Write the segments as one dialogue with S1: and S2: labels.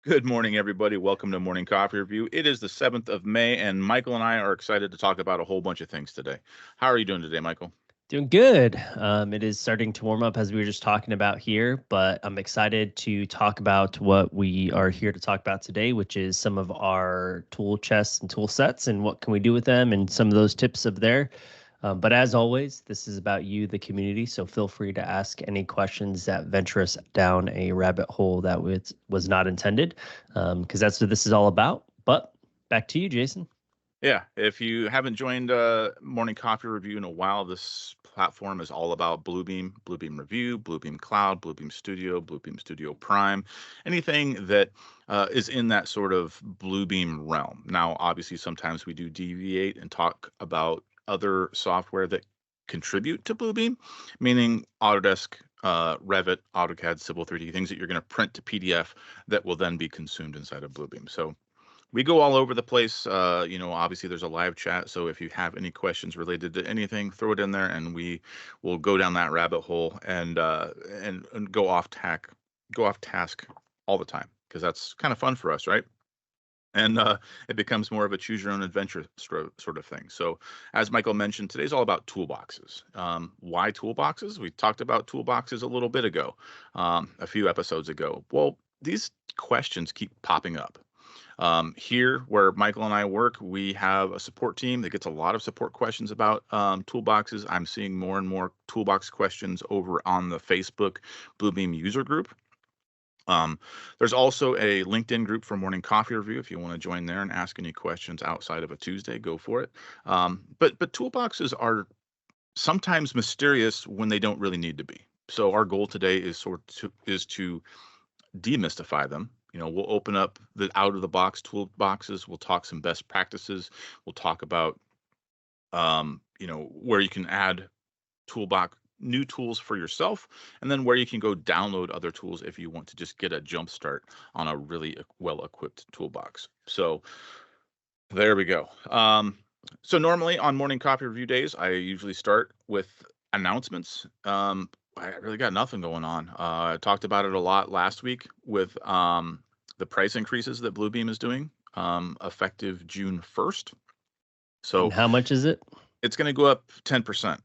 S1: Good morning, everybody. Welcome to Morning Coffee Review. It is the 7th of May, and Michael and I are excited to talk about a whole bunch of things today. How are you doing today, Michael?
S2: Doing good. It is starting to warm up as we were just talking about here, but I'm excited to talk about what we are here to talk about today, which is some of our tool chests and tool sets and what can we do with them and some of those tips of there. But as always, this is about you, the community. So feel free to ask any questions that venture us down a rabbit hole that was not intended, because that's what this is all about. But back to you, Jason.
S1: Yeah, if you haven't joined Morning Coffee Review in a while, this platform is all about Bluebeam, Bluebeam Review, Bluebeam Cloud, Bluebeam Studio Prime, anything that is in that sort of Bluebeam realm. Now, obviously, sometimes we do deviate and talk about other software that contribute to Bluebeam, meaning Autodesk, Revit, AutoCAD, Civil 3D, things that you're going to print to PDF that will then be consumed inside of Bluebeam. So we go all over the place. Obviously there's a live chat. So if you have any questions related to anything, throw it in there and we will go down that rabbit hole and go off task all the time because that's kind of fun for us, right? And it becomes more of a choose your own adventure sort of thing. So, as Michael mentioned, today's all about toolboxes. Why toolboxes? We talked about toolboxes a little bit ago, a few episodes ago. Well, these questions keep popping up. Here, where Michael and I work, we have a support team that gets a lot of support questions about toolboxes. I'm seeing more and more toolbox questions over on the Facebook Bluebeam user group. There's also a LinkedIn group for Morning Coffee Review. If you want to join there and ask any questions outside of a Tuesday, go for it. But toolboxes are sometimes mysterious when they don't really need to be. So our goal today is to demystify them. We'll open up the out of the box toolboxes. We'll talk some best practices. We'll talk about where you can add toolbox new tools for yourself, and then where you can go download other tools if you want to just get a jump start on a really well-equipped toolbox. So there we go. So normally on Morning Coffee Review days, I usually start with announcements. I really got nothing going on. I talked about it a lot last week with the price increases that Bluebeam is doing effective June 1st. So
S2: And how much is it?
S1: it's going to go up 10%.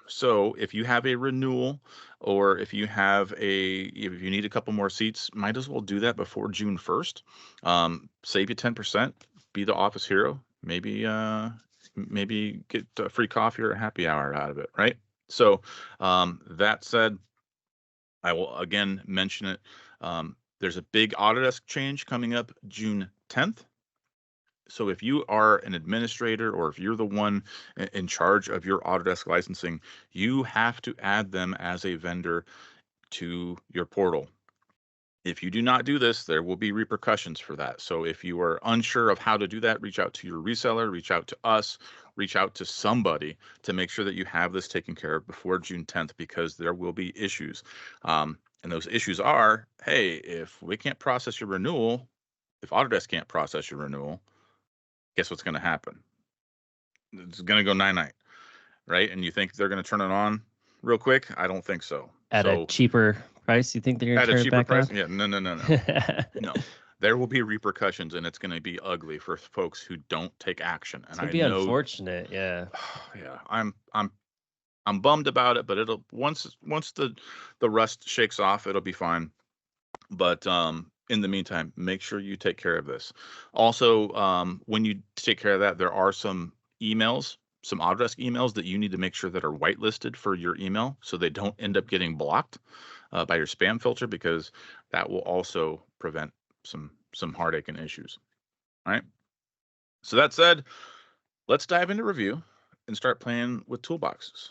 S1: So if you have a renewal or if you need a couple more seats, might as well do that before June 1st. Save you 10%, be the office hero, maybe get a free coffee or a happy hour out of it, right? So that said, I will again mention it. There's a big Autodesk change coming up June 10th. So if you are an administrator or if you're the one in charge of your Autodesk licensing, you have to add them as a vendor to your portal. If you do not do this, there will be repercussions for that. So if you are unsure of how to do that, reach out to your reseller, reach out to us, reach out to somebody to make sure that you have this taken care of before June 10th, because there will be issues. And those issues are, hey, if we can't process your renewal, if Autodesk can't process your renewal, guess what's going to happen? It's going to go 9-9, right? And you think they're going to turn it on real quick? I don't think so.
S2: At a cheaper price, you think they're going to turn it back on?
S1: Yeah, no. No. There will be repercussions, and it's going to be ugly for folks who don't take action. And
S2: it's going to be unfortunate, yeah.
S1: Yeah, I'm bummed about it, but it'll once the rust shakes off, it'll be fine. But in the meantime, make sure you take care of this. Also, when you take care of that, there are some emails, some Autodesk emails that you need to make sure that are whitelisted for your email so they don't end up getting blocked by your spam filter, because that will also prevent some heartache and issues. All right. So that said, let's dive into review and start playing with toolboxes.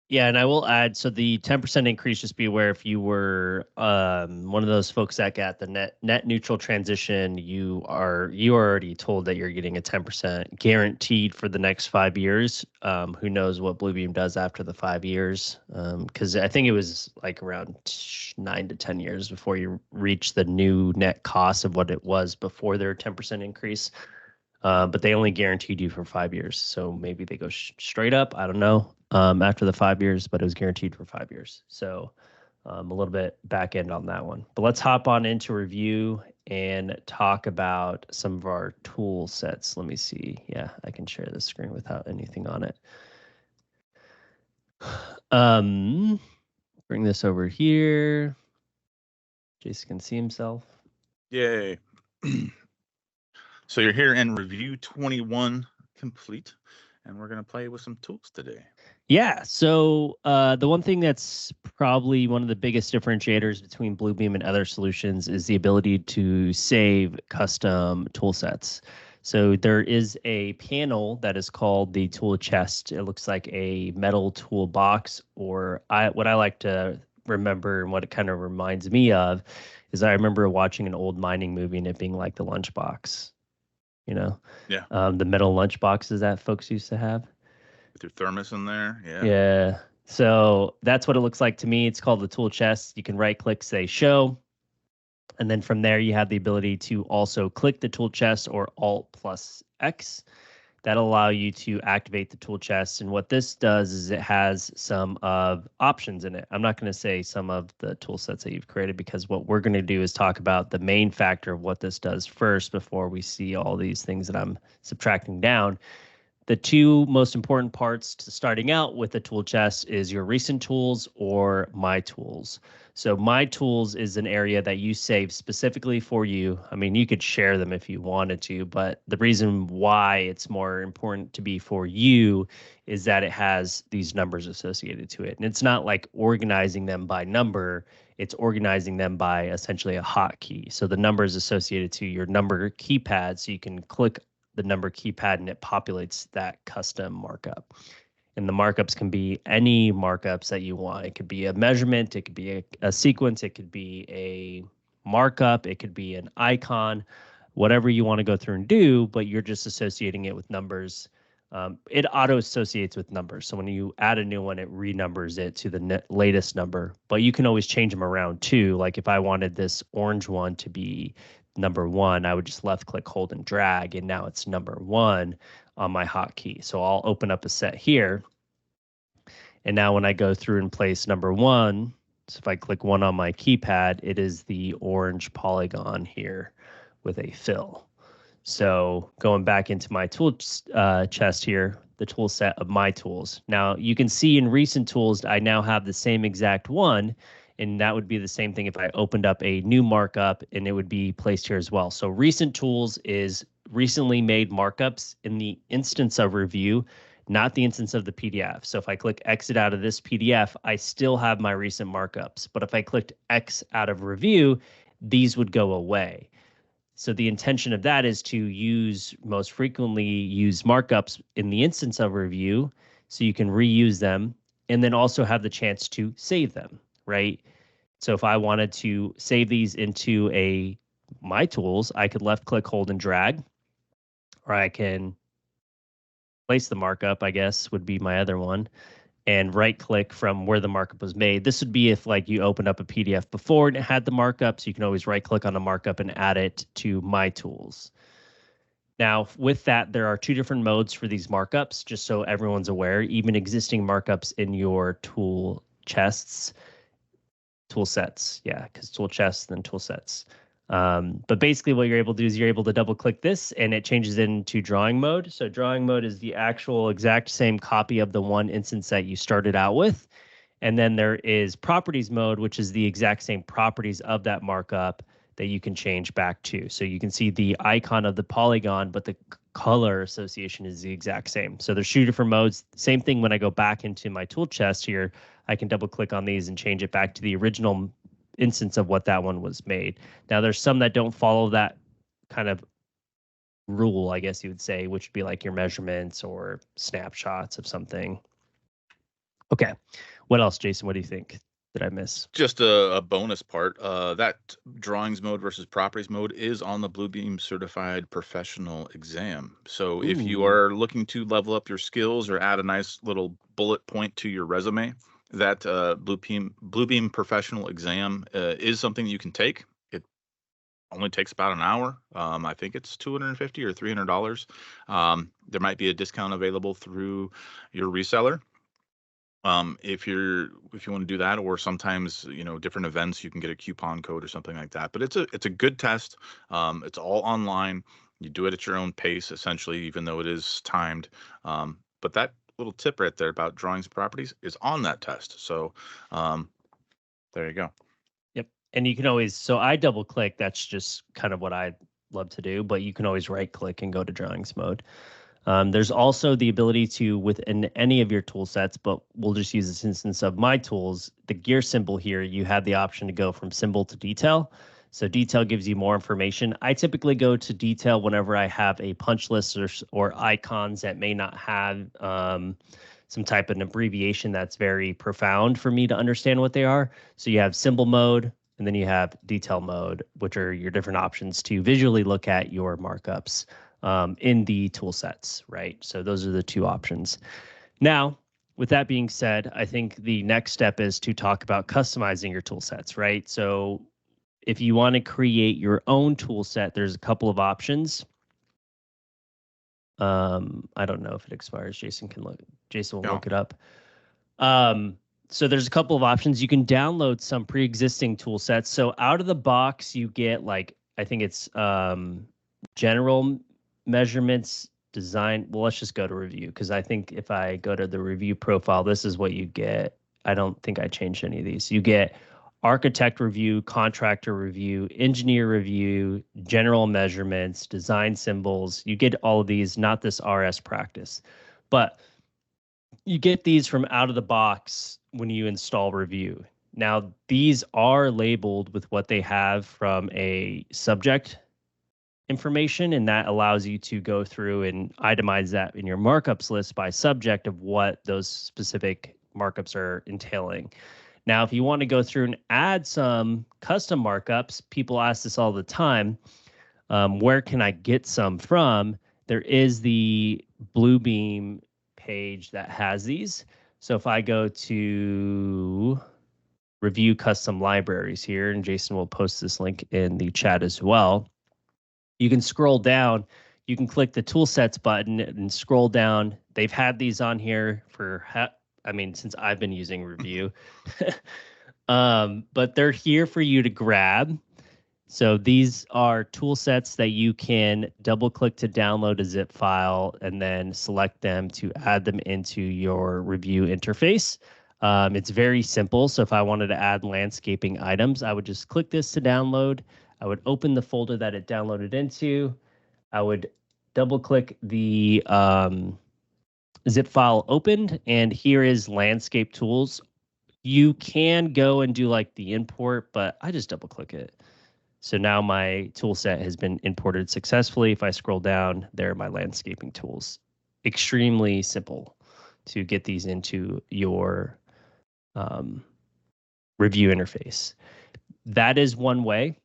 S2: Yeah, and I will add, so the 10% increase, just be aware if you were one of those folks that got the net neutral transition, you are already told that you're getting a 10% guaranteed for the next 5 years. Who knows what Bluebeam does after the 5 years? Because I think it was like around 9 to 10 years before you reach the new net cost of what it was before their 10% increase. But they only guaranteed you for 5 years. So maybe they go straight up. I don't know. After the 5 years, but it was guaranteed for 5 years. So a little bit back end on that one. But let's hop on into review. and talk about some of our tool sets. Let me see. Yeah, I can share the screen without anything on it. Bring this over here. Jason can see himself.
S1: Yay. So you're here in review 21 complete, and we're going to play with some tools today.
S2: Yeah. So the one thing that's probably one of the biggest differentiators between Bluebeam and other solutions is the ability to save custom tool sets. So there is a panel that is called the tool chest. It looks like a metal toolbox, or what I like to remember and what it kind of reminds me of is I remember watching an old mining movie and it being like the lunchbox, you know,
S1: Yeah.
S2: the metal lunch boxes that folks used to have.
S1: With your thermos in there. Yeah.
S2: Yeah. So that's what it looks like to me. It's called the tool chest. You can right click, say show. And then from there, you have the ability to also click the tool chest or Alt plus X. That'll allow you to activate the tool chest. And what this does is it has some of options in it. I'm not going to say some of the tool sets that you've created, because what we're going to do is talk about the main factor of what this does first before we see all these things that I'm subtracting down. The two most important parts to starting out with the tool chest is your recent tools or my tools. So my tools is an area that you save specifically for you. I mean, you could share them if you wanted to, but the reason why it's more important to be for you is that it has these numbers associated to it. And it's not like organizing them by number, it's organizing them by essentially a hotkey. So the number is associated to your number keypad, so you can click the number keypad and it populates that custom markup. And the markups can be any markups that you want. It could be a measurement, it could be a sequence, it could be a markup, it could be an icon, whatever you want to go through and do, but you're just associating it with numbers. It auto associates with numbers. So when you add a new one, it renumbers it to the latest number, but you can always change them around too. Like if I wanted this orange one to be number one, I would just left click, hold, and drag, and now it's number one on my hotkey. So I'll open up a set here. And now when I go through and place number one, so if I click one on my keypad, it is the orange polygon here with a fill. So going back into my tool chest here, the tool set of my tools. Now you can see in recent tools, I now have the same exact one. And that would be the same thing if I opened up a new markup, and it would be placed here as well. So recent tools is recently made markups in the instance of review, not the instance of the PDF. So if I click exit out of this PDF, I still have my recent markups. But if I clicked X out of review, these would go away. So the intention of that is to use most frequently use markups in the instance of review, so you can reuse them and then also have the chance to save them, right? So if I wanted to save these into my tools, I could left click, hold, and drag, or I can place the markup, I guess would be my other one, and right click from where the markup was made. This would be if like you opened up a PDF before and it had the markup, so you can always right click on the markup and add it to my tools. Now, with that, there are two different modes for these markups, just so everyone's aware. Even existing markups in your tool chests, tool sets, yeah, because tool chests, then tool sets. But basically what you're able to do is you're able to double click this and it changes it into drawing mode. So drawing mode is the actual exact same copy of the one instance that you started out with. And then there is properties mode, which is the exact same properties of that markup that you can change back to. So you can see the icon of the polygon, but the color association is the exact same. So there's two different modes. Same thing when I go back into my tool chest here, I can double click on these and change it back to the original instance of what that one was made. Now there's some that don't follow that kind of rule, I guess you would say, which would be like your measurements or snapshots of something. Okay. What else, Jason? What do you think? Did I miss?
S1: Just a bonus part. That drawings mode versus properties mode is on the Bluebeam Certified Professional exam. So if you
S2: Ooh.
S1: are looking to level up your skills or add a nice little bullet point to your resume, that Bluebeam Professional exam is something you can take. It only takes about an hour. I think it's $250 or $300. There might be a discount available through your reseller. If you want to do that, or sometimes, different events, you can get a coupon code or something like that. But it's a good test. It's all online. You do it at your own pace, essentially, even though it is timed. But that little tip right there about drawings and properties is on that test. So um, there you go.
S2: Yep. And you can always, so I double click. That's just kind of what I love to do, but you can always right click and go to drawings mode. There's also the ability to, within any of your tool sets, but we'll just use this instance of my tools, the gear symbol here, you have the option to go from symbol to detail. So detail gives you more information. I typically go to detail whenever I have a punch list or icons that may not have some type of an abbreviation that's very profound for me to understand what they are. So you have symbol mode, and then you have detail mode, which are your different options to visually look at your markups in the tool sets, right? So those are the two options. Now, with that being said, I think the next step is to talk about customizing your tool sets, right? So if you want to create your own tool set, there's a couple of options. I don't know if it expires. Jason will
S1: Yeah.
S2: look it up. So there's a couple of options. You can download some pre-existing tool sets. So out of the box, you get I think it's general measurements, design. Well, let's just go to review, because I think if I go to the review profile, this is what you get. I don't think I changed any of these. You get architect review, contractor review, engineer review, general measurements, design symbols. You get all of these, not this RS practice. But you get these from out of the box when you install review. Now, these are labeled with what they have from a subject information, and that allows you to go through and itemize that in your markups list by subject of what those specific markups are entailing. Now, if you want to go through and add some custom markups, people ask this all the time, where can I get some from? There is the Bluebeam page that has these. So if I go to review custom libraries here, and Jason will post this link in the chat as well, you can scroll down. You can click the tool sets button and scroll down. They've had these on here for, since I've been using Review. But they're here for you to grab. So these are tool sets that you can double click to download a zip file and then select them to add them into your review interface. It's very simple. So if I wanted to add landscaping items, I would just click this to download. I would open the folder that it downloaded into. I would double click the zip file opened, and here is landscape tools. You can go and do like the import, but I just double click it. So now my tool set has been imported successfully. If I scroll down, there are my landscaping tools. Extremely simple to get these into your review interface. That is one way.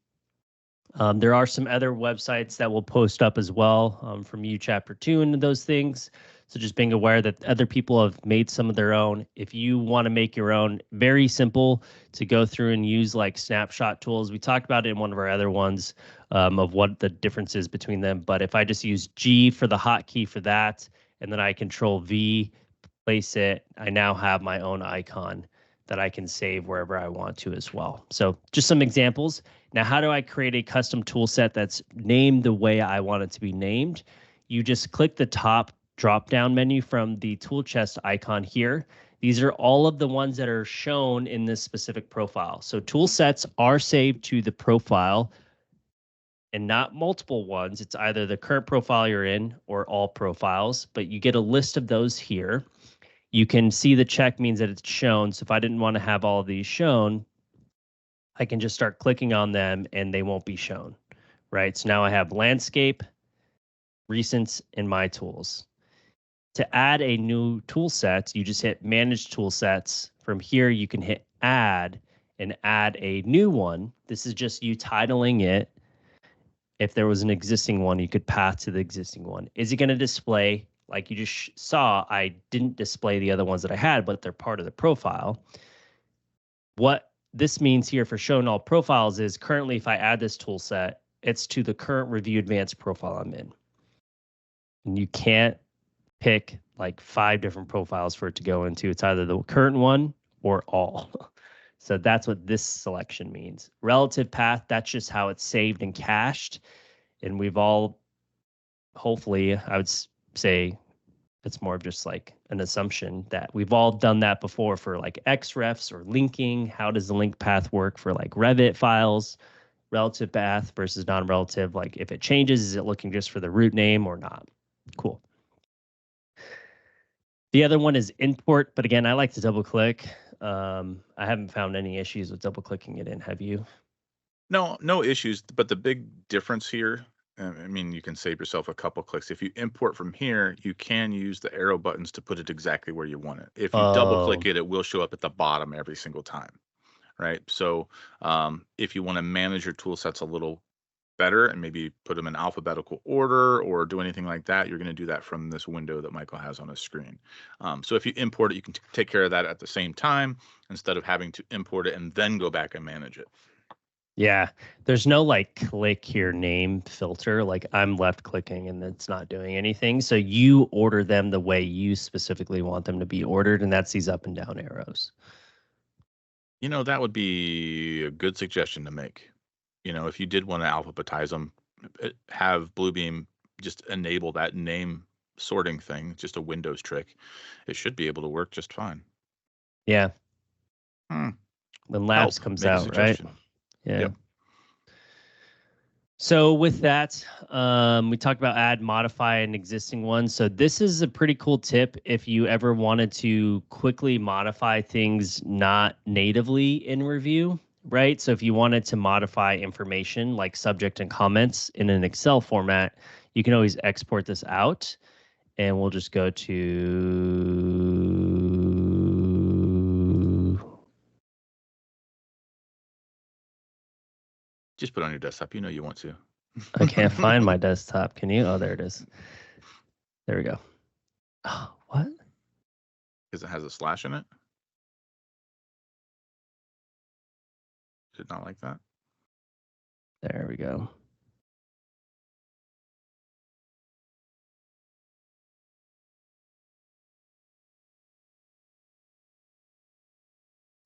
S2: There are some other websites that will post up as well from you chapter 2 and those things. So just being aware that other people have made some of their own. If you want to make your own, very simple to go through and use like snapshot tools. We talked about it in one of our other ones of what the difference is between them. But if I just use G for the hotkey for that, and then I control V, place it, I now have my own icon that I can save wherever I want to as well. So just some examples. Now, how do I create a custom tool set that's named the way I want it to be named? You just click the top drop-down menu from the tool chest icon here. These are all of the ones that are shown in this specific profile. So tool sets are saved to the profile and not multiple ones. It's either the current profile you're in or all profiles, but you get a list of those here. You can see the check means that it's shown. So if I didn't want to have all of these shown, I can just start clicking on them and they won't be shown, right? So now I have landscape, recents, and my tools. To add a new tool set, you just hit manage tool sets. From here, you can hit add and add a new one. This is just you titling it. If there was an existing one, you could path to the existing one. Is it going to display? Like you just saw, I didn't display the other ones that I had, but they're part of the profile. What this means here for showing all profiles is currently if I add this tool set, it's to the current review advanced profile I'm in. And you can't pick like 5 different profiles for it to go into. It's either the current one or all. So that's what this selection means. Relative path, that's just how it's saved and cached. And we've all, hopefully, I would say it's more of just like an assumption that we've all done that before for like XRefs or linking. How does the link path work for like Revit files? Relative path versus non-relative. Like if it changes, is it looking just for the root name or not? Cool. The other one is import, but again, I like to double click. I haven't found any issues with double clicking it in. Have you?
S1: No issues. But the big difference here, I mean, you can save yourself a couple clicks. If you import from here, you can use the arrow buttons to put it exactly where you want it. If you double click it, it will show up at the bottom every single time, right? So if you want to manage your tool sets a little better and maybe put them in alphabetical order or do anything like that, you're going to do that from this window that Michael has on his screen. So if you import it, you can take care of that at the same time instead of having to import it and then go back and manage it.
S2: Yeah, there's no like click here name filter. Like I'm left clicking and it's not doing anything. So you order them the way you specifically want them to be ordered, and that's these up and down arrows.
S1: You know, that would be a good suggestion to make. You know, if you did want to alphabetize them, have Bluebeam just enable that name sorting thing, just a Windows trick. It should be able to work just fine.
S2: Yeah.
S1: Hmm.
S2: When Labs comes out, right? Yeah.
S1: Yep.
S2: So with that, we talked about add, modify an existing one. So this is a pretty cool tip if you ever wanted to quickly modify things not natively in Review, right? So if you wanted to modify information like subject and comments in an Excel format, you can always export this out. And we'll just go to...
S1: Just put it on your desktop. You know you want to.
S2: I can't find my desktop. Can you? Oh, there it is. There we go. Oh, what?
S1: Because it has a slash in it. Did not like that.
S2: There we go.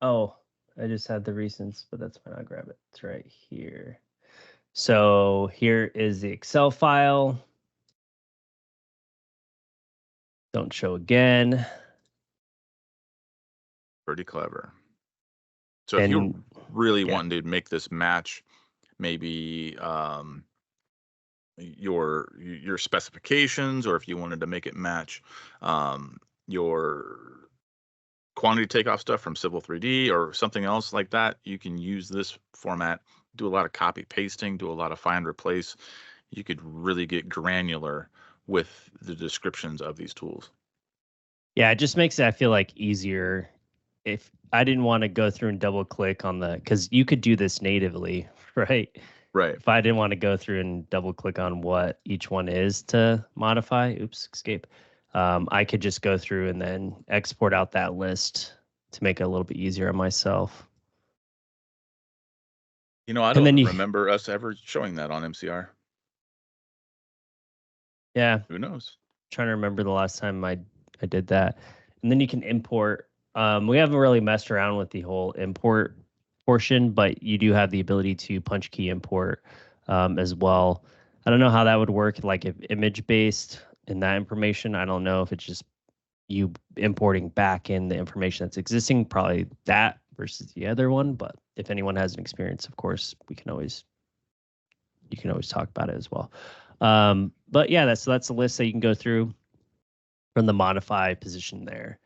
S2: Oh, I just had the recents, but that's fine. I'll grab it. It's right here. So here is the Excel file. Don't show again.
S1: Pretty clever. So if you're really wanting to make this match, maybe your specifications, or if you wanted to make it match your quantity takeoff stuff from Civil 3D or something else like that, you can use this format, do a lot of copy pasting, do a lot of find replace. You could really get granular with the descriptions of these tools.
S2: Yeah, it just makes it, I feel like, easier. If I didn't want to go through and double click on the, because you could do this natively, right?
S1: Right.
S2: If I didn't want to go through and double click on what each one is to modify, escape. I could just go through and then export out that list to make it a little bit easier on myself.
S1: You know, I don't remember us ever showing that on MCR.
S2: Yeah.
S1: Who knows?
S2: Trying to remember the last time I did that. And then you can import. We haven't really messed around with the whole import portion, but you do have the ability to punch key import as well. I don't know how that would work, like if image based in that information. I don't know if it's just you importing back in the information that's existing, probably that versus the other one. But if anyone has an experience, of course, you can always talk about it as well. But yeah, that's a list that you can go through from the modify position there.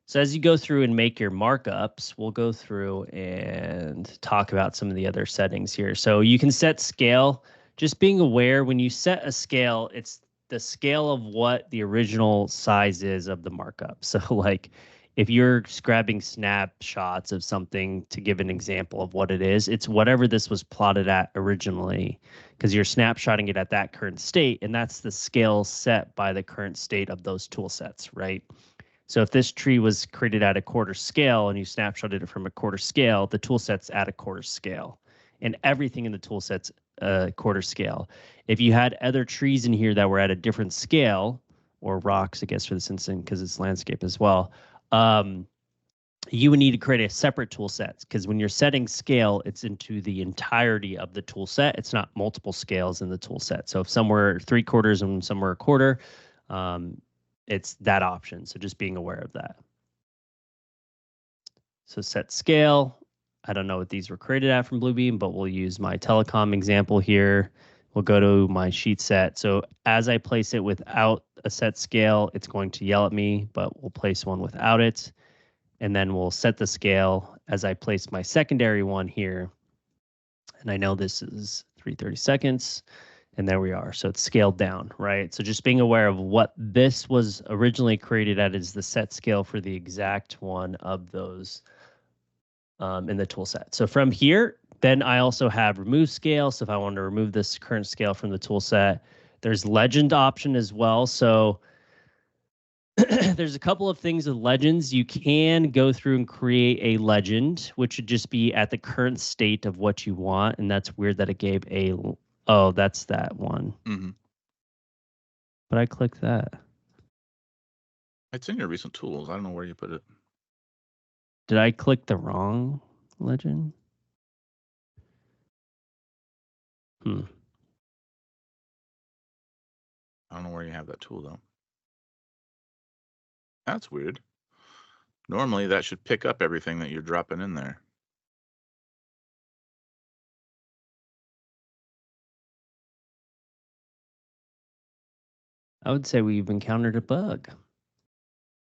S2: So as you go through and make your markups, we'll go through and talk about some of the other settings here. So you can set scale. Just being aware, when you set a scale, it's the scale of what the original size is of the markup. So like if you're grabbing snapshots of something to give an example of what it is, it's whatever this was plotted at originally, because you're snapshotting it at that current state, and that's the scale set by the current state of those tool sets, right? So if this tree was created at a quarter scale and you snapshotted it from a quarter scale, the tool set's at a quarter scale, and everything in the tool set's a quarter scale. If you had other trees in here that were at a different scale, or rocks, I guess, for this instance, because it's landscape as well. You would need to create a separate tool set because when you're setting scale, it's into the entirety of the tool set. It's not multiple scales in the tool set. So if somewhere 3/4 and somewhere 1/4, it's that option. So just being aware of that. So set scale. I don't know what these were created at from Bluebeam, but we'll use my telecom example here. We'll go to my sheet set. So as I place it without a set scale, it's going to yell at me, but we'll place one without it. And then we'll set the scale as I place my secondary one here. And I know this is 330 seconds. And there we are. So it's scaled down, right? So just being aware of what this was originally created at is the set scale for the exact one of those in the tool set. So from here, then I also have remove scale. So if I want to remove this current scale from the tool set, there's legend option as well. So there's a couple of things with legends. You can go through and create a legend, which would just be at the current state of what you want. And that's weird that it gave a, oh, that's that one.
S1: Mm-hmm.
S2: But I clicked that.
S1: It's in your recent tools. I don't know where you put it.
S2: Did I click the wrong legend?
S1: I don't know where you have that tool, though. That's weird. Normally, that should pick up everything that you're dropping in there.
S2: I would say we've encountered a bug.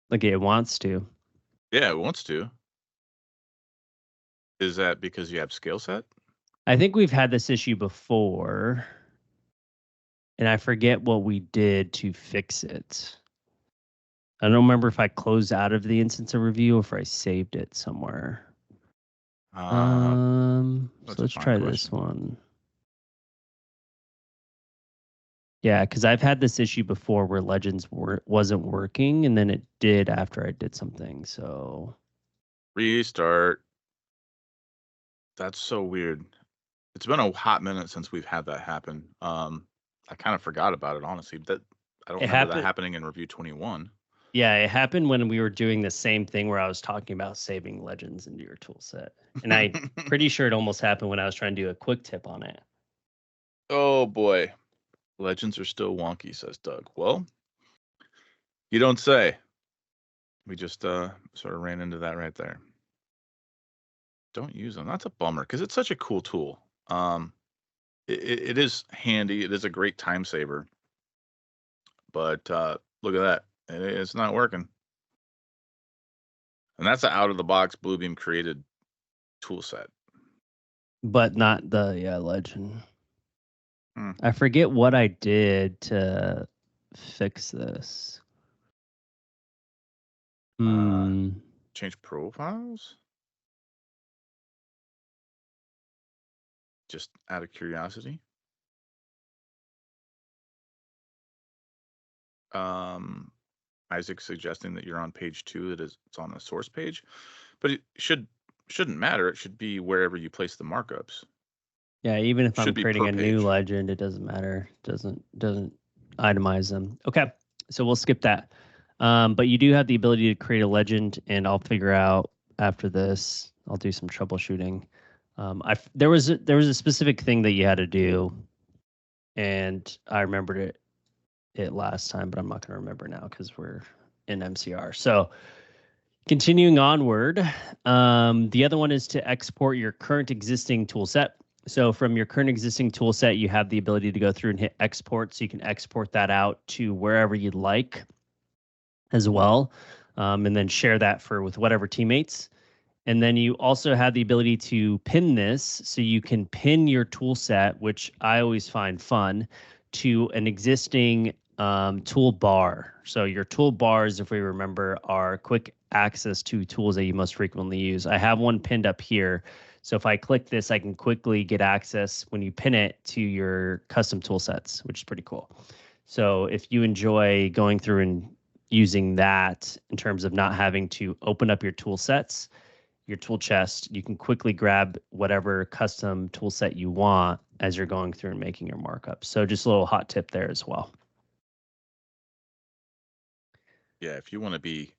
S2: Like it wants to.
S1: Yeah, it wants to. Is that because you have scale set?
S2: I think we've had this issue before. And I forget what we did to fix it. I don't remember if I closed out of the instance of Revu or if I saved it somewhere. So let's try this one. Yeah, because I've had this issue before where Legends wasn't working, and then it did after I did something. So
S1: restart. That's so weird. It's been a hot minute since we've had that happen. I kind of forgot about it, honestly. That I don't remember that happening in Review 21.
S2: Yeah, it happened when we were doing the same thing where I was talking about saving legends into your tool set. And I'm pretty sure it almost happened when I was trying to do a quick tip on it.
S1: Oh boy. Legends are still wonky, says Doug. Well, you don't say. We just sort of ran into that right there. Don't use them. That's a bummer because it's such a cool tool. It is handy. It is a great time saver. But look at that. It's not working. And that's an out-of-the-box Bluebeam created tool set.
S2: But not the legend. I forget what I did to fix this.
S1: Change profiles? Just out of curiosity. Isaac's suggesting that you're on page 2. It's on the source page, but it shouldn't matter. It should be wherever you place the markups.
S2: Yeah, even if I'm creating a new legend, it doesn't matter. Doesn't itemize them. Okay, so we'll skip that. But you do have the ability to create a legend, and I'll figure out after this. I'll do some troubleshooting. There was a specific thing that you had to do, and I remembered it last time, but I'm not going to remember now because we're in MCR. So continuing onward, the other one is to export your current existing tool set. So from your current existing tool set, you have the ability to go through and hit export. So you can export that out to wherever you'd like as well, and then share that with whatever teammates. And then you also have the ability to pin this. So you can pin your tool set, which I always find fun, to an existing toolbar. So your toolbars, if we remember, are quick access to tools that you most frequently use. I have one pinned up here. So if I click this, I can quickly get access when you pin it to your custom tool sets, which is pretty cool. So if you enjoy going through and using that in terms of not having to open up your tool sets, your tool chest, you can quickly grab whatever custom tool set you want as you're going through and making your markups. So just a little hot tip there as well.
S1: Yeah, if you want to be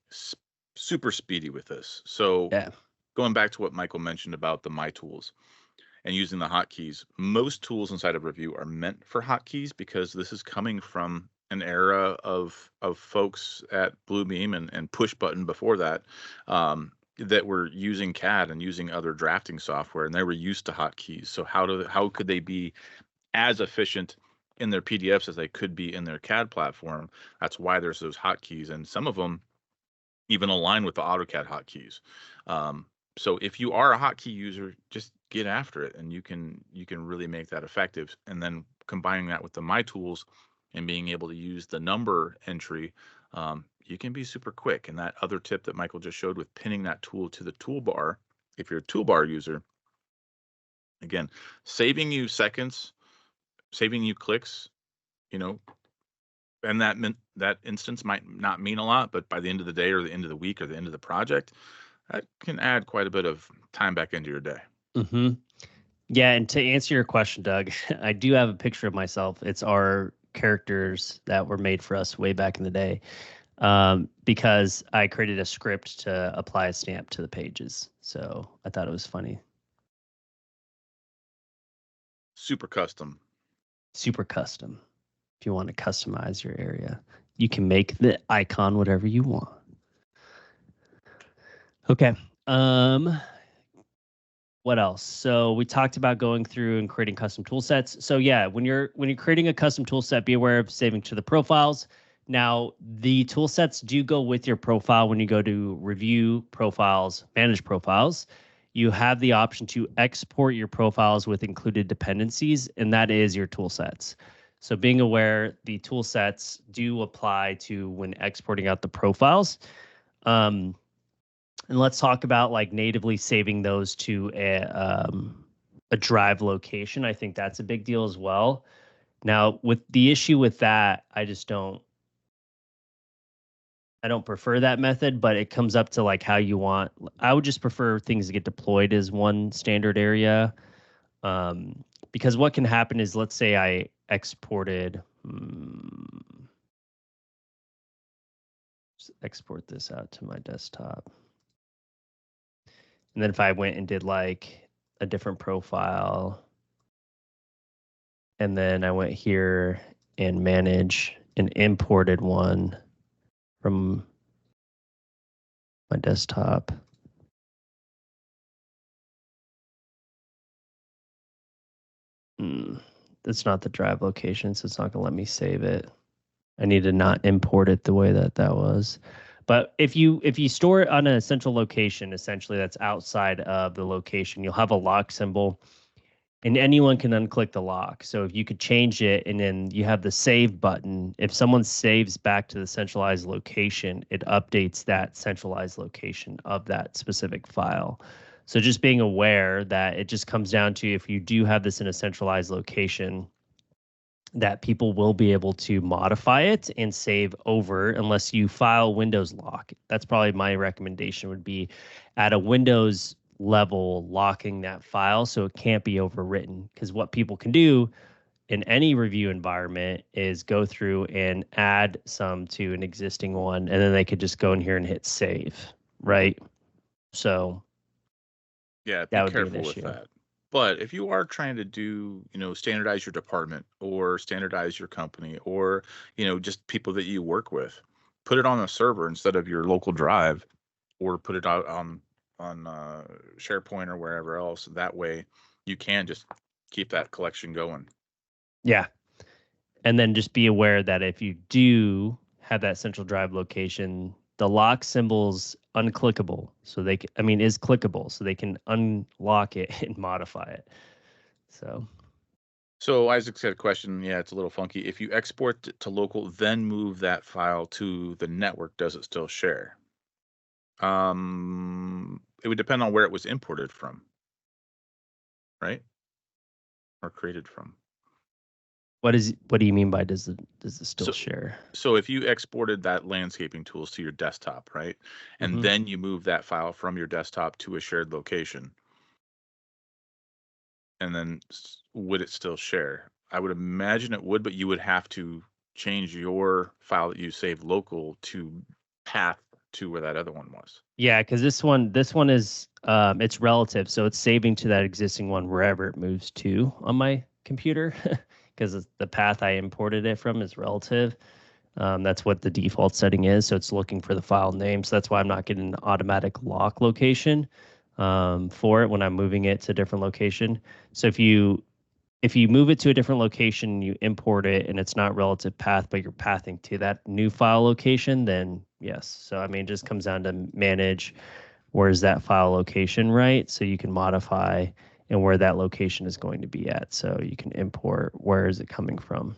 S1: super speedy with this. So
S2: Yeah.
S1: going back to what Michael mentioned about the My Tools and using the hotkeys, most tools inside of Review are meant for hotkeys because this is coming from an era of folks at Bluebeam and Push Button before that, that were using CAD and using other drafting software, and they were used to hotkeys. So how could they be as efficient in their PDFs as they could be in their CAD platform? That's why there's those hotkeys, and some of them even align with the AutoCAD hotkeys. Um, so if you are a hotkey user, just get after it, and you can really make that effective. And then combining that with the My Tools and being able to use the number entry, you can be super quick. And that other tip that Michael just showed with pinning that tool to the toolbar, if you're a toolbar user, again, saving you seconds, saving you clicks, you know, and that instance might not mean a lot, but by the end of the day or the end of the week or the end of the project, that can add quite a bit of time back into your day.
S2: Mm-hmm. Yeah, and to answer your question, Doug, I do have a picture of myself. It's our characters that were made for us way back in the day, because I created a script to apply a stamp to the pages. So I thought it was funny.
S1: Super custom.
S2: Super custom. If you want to customize your area, you can make the icon whatever you want. Okay. What else? So we talked about going through and creating custom tool sets. So yeah, when you're creating a custom tool set, be aware of saving to the profiles. Now, the tool sets do go with your profile when you go to review profiles, manage profiles. You have the option to export your profiles with included dependencies, and that is your tool sets. So being aware, the tool sets do apply to when exporting out the profiles. Um, and let's talk about like natively saving those to a drive location. I think that's a big deal as well. Now, with the issue with that, I don't prefer that method, but it comes up to like how you want. I would just prefer things to get deployed as one standard area. Because what can happen is, let's say I exported, export this out to my desktop. And then if I went and did like a different profile, and then I went here and manage and imported one from my desktop. That's not the drive location, so it's not going to let me save it. I need to not import it the way that was. But if you store it on a central location, essentially that's outside of the location, you'll have a lock symbol, and anyone can unclick the lock. So if you could change it, and then you have the save button, if someone saves back to the centralized location, it updates that centralized location of that specific file. So just being aware that it just comes down to, if you do have this in a centralized location, that people will be able to modify it and save over, unless you file Windows lock. That's probably my recommendation, would be at a Windows level locking that file so it can't be overwritten. Because what people can do in any review environment is go through and add some to an existing one, and then they could just go in here and hit save, right? So
S1: Yeah, be
S2: that would be an
S1: careful with
S2: issue.
S1: that. But if you are trying to do, standardize your department or standardize your company or, just people that you work with, put it on a server instead of your local drive, or put it out on SharePoint or wherever else. That way you can just keep that collection going.
S2: Yeah. And then just be aware that if you do have that central drive location, the lock symbol's unclickable. So is clickable. So they can unlock it and modify it. So
S1: So Isaac said a question. Yeah, it's a little funky. If you export it to local, then move that file to the network, does it still share? It would depend on where it was imported from, right? Or created from.
S2: what do you mean by does it still
S1: So
S2: share?
S1: so if you exported that landscaping tools to your desktop, right? And
S2: Mm-hmm.
S1: then you move that file from your desktop to a shared location, and then would it still share? I would imagine it would, but you would have to change your file that you save local to path to where that other one was.
S2: Yeah, because this one is it's relative, so it's saving to that existing one wherever it moves to on my computer, because the path I imported it from is relative. That's what the default setting is, so it's looking for the file name. So that's why I'm not getting an automatic lock location for it when I'm moving it to a different location. So if you move it to a different location, you import it, and it's not relative path, but you're pathing to that new file location, then yes. So I mean, it just comes down to manage where's that file location, right? So you can modify and where that location is going to be at. So you can import where is it coming from.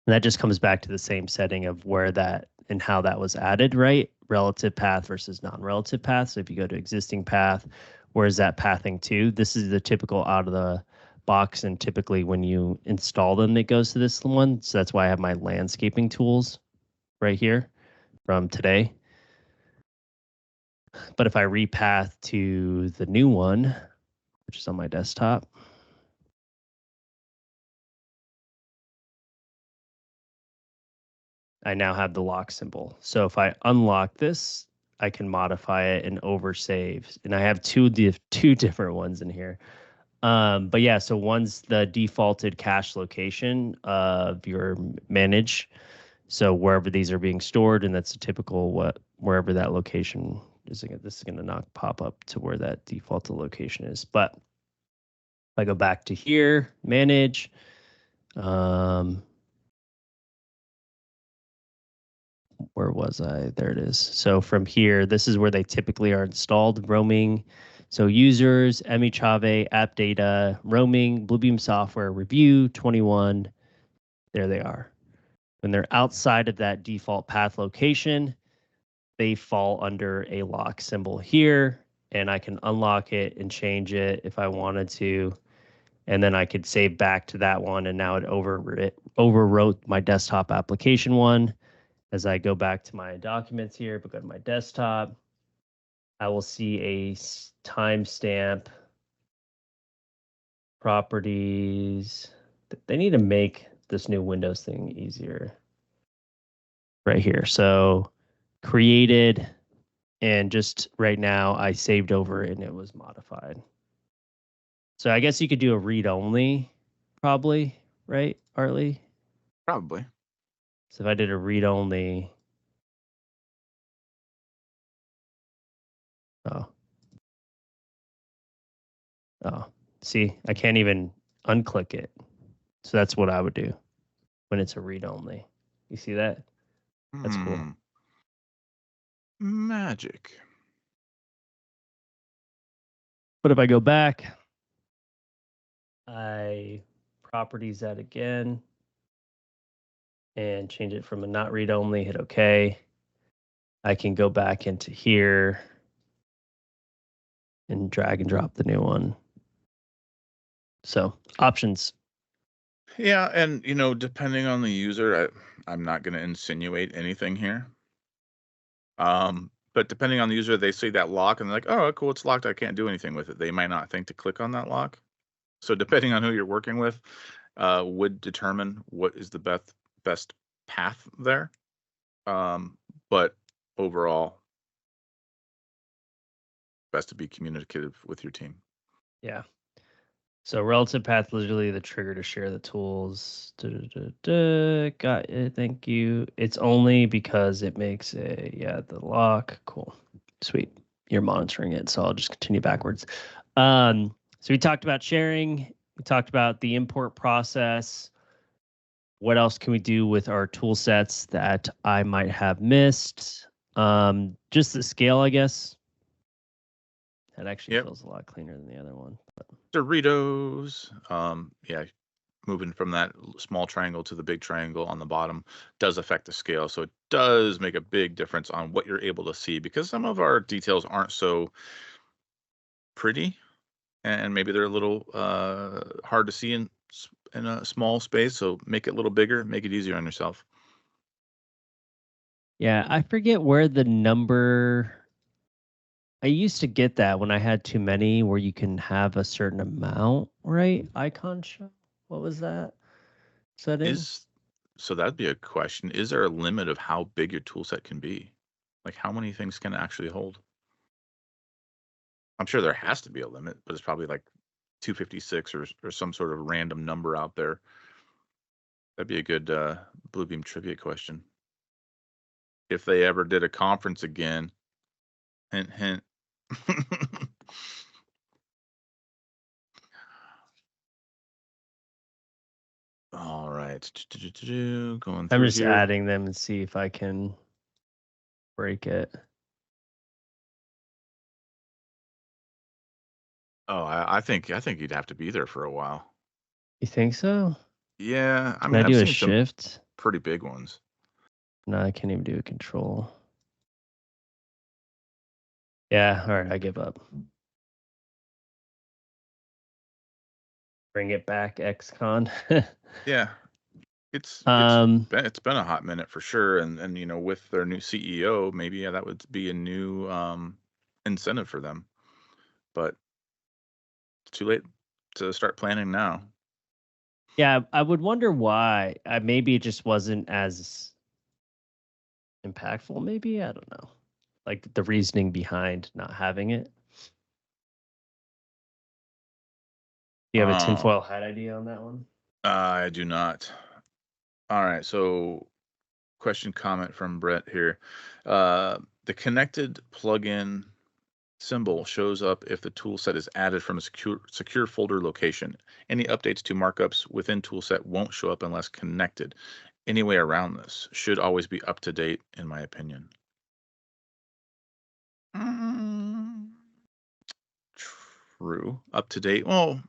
S2: And that just comes back to the same setting of where that and how that was added, right? Relative path versus non-relative path. So if you go to existing path, where is that pathing to? This is the typical out of the box, and typically when you install them, it goes to this one. So that's why I have my landscaping tools right here from today. But if I repath to the new one, which is on my desktop, I now have the lock symbol. So if I unlock this, I can modify it and oversave. And I have two different ones in here. But yeah, so one's the defaulted cache location of your manage. So wherever these are being stored, and that's a typical wherever that location is. This is going to not pop up to where that defaulted location is. But if I go back to here, manage, where was I? There it is. So from here, this is where they typically are installed, roaming. So users, Emichave, app data, roaming, Bluebeam software, review, 21. There they are. When they're outside of that default path location, they fall under a lock symbol here, and I can unlock it and change it if I wanted to. And then I could save back to that one, and now it overwrote my desktop application one. As I go back to my documents here, but go to my desktop, I will see a timestamp properties. They need to make this new Windows thing easier right here. So created, and just right now I saved over and it was modified. So I guess you could do a read only, probably, right, Artley?
S1: Probably.
S2: So if I did a read only, oh, see, I can't even unclick it. So that's what I would do when it's a read only. You see that? That's cool.
S1: Magic.
S2: But if I go back, I properties that again and change it from a not read only, hit OK. I can go back into here and drag and drop the new one. So options.
S1: Yeah, and depending on the user, I'm not going to insinuate anything here. But depending on the user, they see that lock and they're like, "Oh, cool, it's locked. I can't do anything with it." They might not think to click on that lock. So depending on who you're working with, would determine what is the best path there. But overall, best to be communicative with your team.
S2: Yeah. So relative path is literally the trigger to share the tools. Got it. Thank you. It's only because it makes the lock. Cool. Sweet. You're monitoring it, so I'll just continue backwards. So we talked about sharing. We talked about the import process. What else can we do with our tool sets that I might have missed? Just the scale, I guess. That actually feels a lot cleaner than the other one. But.
S1: Doritos. Yeah, moving from that small triangle to the big triangle on the bottom does affect the scale. So it does make a big difference on what you're able to see, because some of our details aren't so pretty, and maybe they're a little hard to see in a small space. So make it a little bigger, make it easier on yourself.
S2: Yeah, I forget where the number. I used to get that when I had too many, where you can have a certain amount, right? Icon show. What was that setting?
S1: So that'd be a question. Is there a limit of how big your tool set can be? Like, how many things can it actually hold? I'm sure there has to be a limit, but it's probably like 256 or some sort of random number out there. That'd be a good Bluebeam trivia question. If they ever did a conference again, hint, hint. All right. Going
S2: I'm
S1: through
S2: just
S1: here.
S2: adding them and see if I can break it.
S1: Oh, I think you'd have to be there for a while.
S2: You think so?
S1: Yeah, I
S2: Can
S1: mean,
S2: I
S1: I've
S2: do a
S1: seen some
S2: shift?
S1: pretty big ones.
S2: No, I can't even do a control. Yeah, all right, I give up. Bring it back, XCon.
S1: Yeah, it's
S2: um,
S1: it's been a hot minute for sure, and you know, with their new CEO, maybe yeah, that would be a new incentive for them. But it's too late to start planning now.
S2: yeah, I would wonder why. Maybe it just wasn't as impactful. Maybe I don't know, like the reasoning behind not having it. Do you have a
S1: Uh,
S2: tinfoil hat idea on that one?
S1: I do not. All right, so question comment from Brett here. The connected plugin symbol shows up if the toolset is added from a secure folder location. Any updates to markups within toolset won't show up unless connected. Any way around this should always be up to date, in my opinion. Mm, true. Up to date. Well,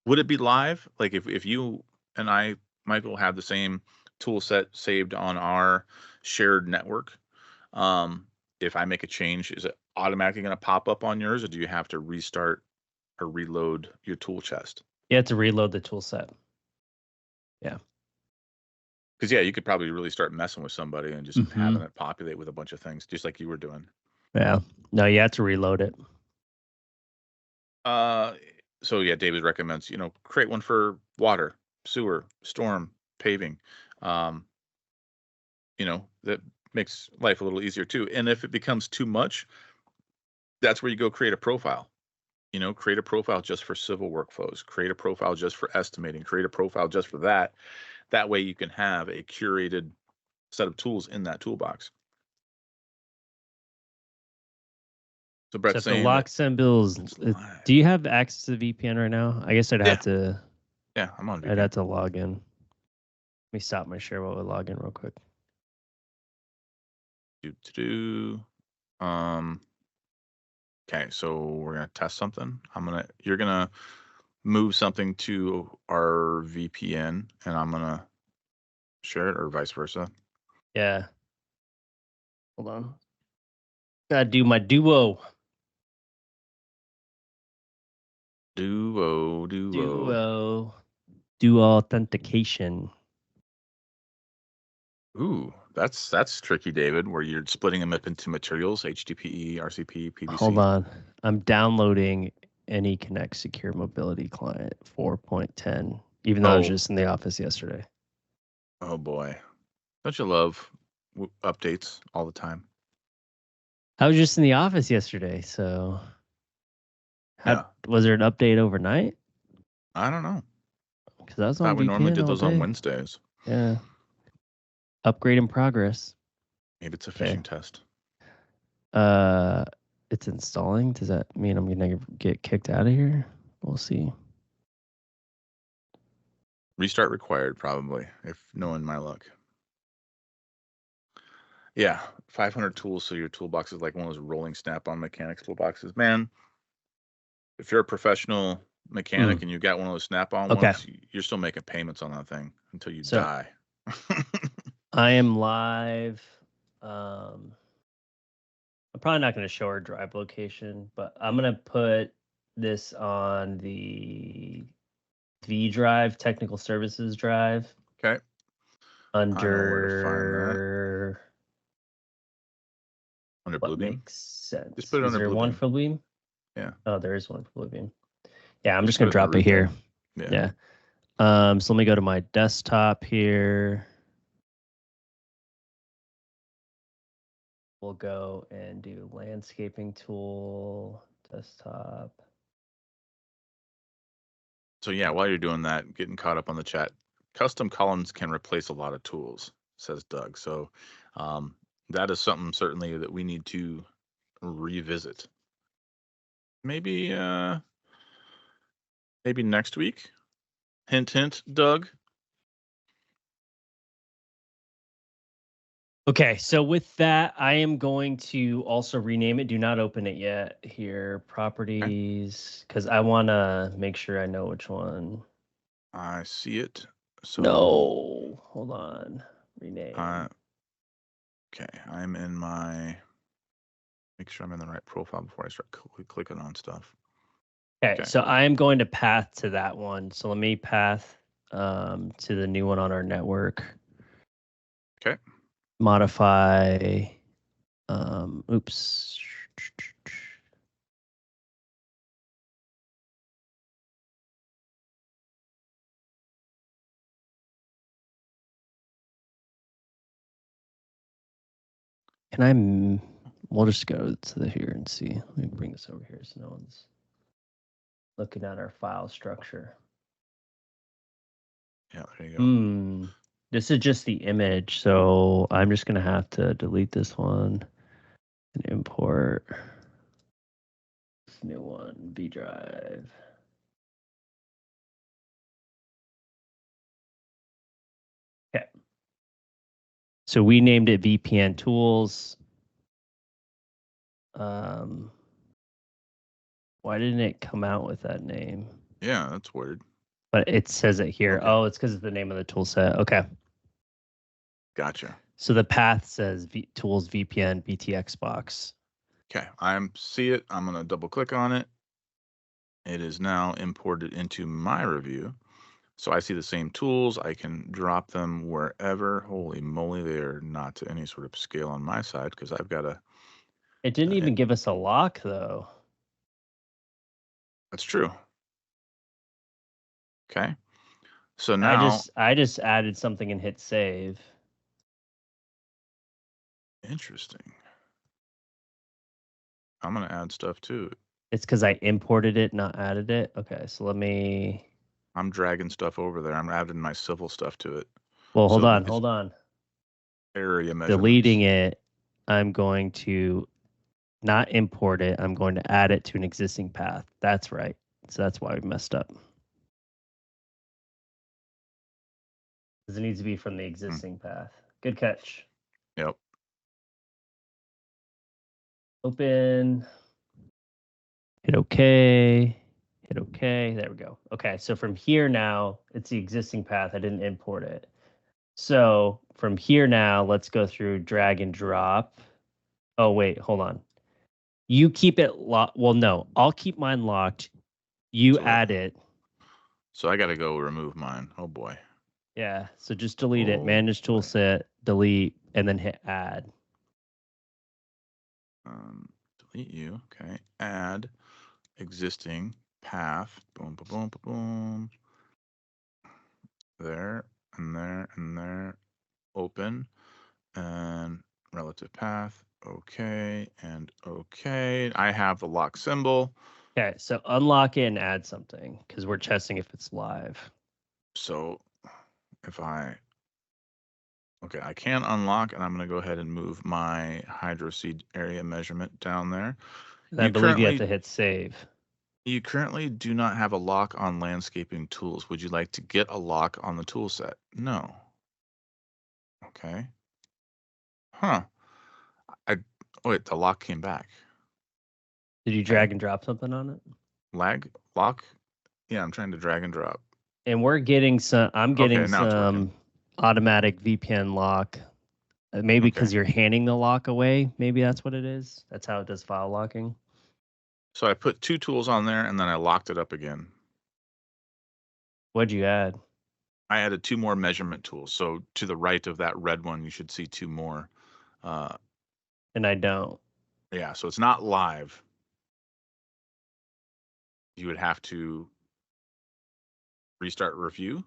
S1: would it be live? Like if you and I, Michael, have the same tool set saved on our shared network, um, if I make a change, is it automatically going to pop up on yours, or do you have to restart or reload your tool chest?
S2: You have to reload the tool set. Yeah.
S1: Because yeah, you could probably really start messing with somebody and just having it populate with a bunch of things, just like you were doing.
S2: Yeah. No, you have to reload it.
S1: Uh, so yeah, David recommends, you know, create one for water, sewer, storm, paving. Um, you know, that makes life a little easier too. And if it becomes too much, that's where you go create a profile. You know, create a profile just for civil workflows, create a profile just for estimating, create a profile just for that. That way you can have a curated set of tools in that toolbox. So
S2: So
S1: Brett's
S2: if the
S1: saying that
S2: lock symbols,
S1: it's live.
S2: do you have access to VPN right now? I guess
S1: Yeah. Yeah, I'm on
S2: I'd
S1: VPN.
S2: have to log in. Let me stop my share while we log in real quick.
S1: Um, okay, so we're gonna test something. You're gonna move something to our VPN, and I'm gonna share it, or vice versa.
S2: Yeah. Hold on. Gotta do my duo.
S1: Duo.
S2: Duo authentication.
S1: Ooh, that's tricky, David. Where you're splitting them up into materials: HDPE, RCP,
S2: Hold
S1: PVC.
S2: on. I'm downloading AnyConnect Secure Mobility Client 4.10, even though I was
S1: Oh,
S2: just in the office yesterday.
S1: oh boy! Don't you love updates all the time?
S2: I was just in the office yesterday, so how
S1: Yeah,
S2: was there an update overnight?
S1: I don't know.
S2: Because I was
S1: I thought
S2: on
S1: we normally
S2: VPN
S1: did
S2: all
S1: those on
S2: day.
S1: Wednesdays.
S2: Yeah. Upgrade in progress.
S1: Maybe it's a
S2: Okay.
S1: phishing test.
S2: Uh, it's installing. Does that mean I'm gonna get kicked out of here? We'll see.
S1: Restart required, probably, if knowing my luck. Yeah, 500 tools, so your toolbox is like one of those rolling snap-on mechanics toolboxes. Man, if you're a professional
S2: Hmm.
S1: mechanic and you got one of those snap-on
S2: Okay.
S1: ones, you're still making payments on that thing until you
S2: So
S1: die.
S2: I am live. Um, I'm probably not going to show our drive location, but I'm going to put this on the V drive, technical services drive,
S1: Okay, I know where to find that.
S2: under
S1: Under
S2: what
S1: Bluebeam.
S2: makes
S1: Just
S2: sense.
S1: put it
S2: Is
S1: under
S2: there one
S1: Bluebeam.
S2: for Bluebeam?
S1: Yeah,
S2: Oh, there is one for Bluebeam. Yeah, I'm
S1: just
S2: just
S1: put
S2: going
S1: it
S2: to
S1: in the
S2: drop it
S1: root
S2: here.
S1: there. Yeah.
S2: Yeah. So let me go to my desktop here. we'll go and do landscaping tool, desktop.
S1: So yeah, while you're doing that, getting caught up on the chat, custom columns can replace a lot of tools, says Doug. So um, that is something certainly that we need to revisit. Maybe maybe next week. Hint, hint, Doug.
S2: Okay, so with that, I am going to also rename it. Do not open it yet here.
S1: Okay.
S2: Properties, because I want to make sure I know which one.
S1: I see it. So
S2: No, hold on. Rename.
S1: okay, I'm in my. Make sure I'm in the right profile before I start clicking on stuff.
S2: Okay,
S1: Okay.
S2: so I am going to path to that one. So let me path to the new one on our network.
S1: Okay.
S2: Modify. Oops. Can I? We'll just go to the here and see. Let me bring this over here so no one's looking at our file structure.
S1: Yeah, there you go.
S2: This is just the image, so I'm just gonna have to delete this one and import this new one, V drive. Okay. So we named it VPN tools. Why didn't it come out with that name?
S1: Yeah, that's weird.
S2: But it says it here.
S1: Okay.
S2: Oh, it's because it's the name of the tool set. Okay.
S1: Gotcha.
S2: So the path says tools VPN VTX box.
S1: Okay, see it. I'm gonna double click on it. It is now imported into my review. So I see the same tools. I can drop them wherever. Holy moly, they are not to any sort of scale on my side because I've got a.
S2: It didn't even give us a lock though.
S1: That's true. Okay. So now.
S2: I just added something and hit save.
S1: Interesting. I'm gonna add stuff too.
S2: It's because I imported it, not added it. Okay, so let me.
S1: I'm dragging stuff over there. I'm adding my civil stuff to it.
S2: Well,
S1: So
S2: hold on.
S1: area
S2: Deleting
S1: measurements.
S2: it, I'm going to not import it. I'm going to add it to an existing path. That's right. So that's why we messed up. Because it needs to be from the existing path. Good catch.
S1: Yep.
S2: Open. Hit OK. Hit OK. There we go. Okay, so from here now, it's the existing path. I didn't import it. So from here now, let's go through drag and drop. Oh, wait, hold on. You keep it locked. Well, no, I'll keep mine locked. You add it.
S1: So I got to go remove mine. Oh boy.
S2: Yeah, so just delete it.
S1: Oh
S2: Manage tool
S1: boy.
S2: set, delete, and then hit add.
S1: Delete you. Okay. Add existing path. Boom, boom, boom, boom, boom. There and there and there. Open and relative path. Okay and okay. I have the lock symbol.
S2: Okay, so unlock it and add something because we're testing if it's live.
S1: So if I okay, I can unlock, and I'm going to go ahead and move my hydro seed area measurement down there.
S2: And I believe you have to hit save.
S1: You currently do not have a lock on landscaping tools. Would you like to get a lock on the tool set? No. Okay. Huh. I wait, the lock came back.
S2: Did you drag and drop something on it?
S1: Lag lock? Yeah, I'm trying to drag and drop.
S2: And we're getting some. I'm getting
S1: Okay, now it's working.
S2: some automatic VPN lock. Maybe
S1: Okay.
S2: because you're handing the lock away. Maybe that's what it is. That's how it does file locking.
S1: So I put 2 tools on there, and then I locked it up again.
S2: What'd you add?
S1: I added 2 more measurement tools. So to the right of that red one, you should see 2 more.
S2: And I don't.
S1: Yeah, so it's not live. You would have to restart review.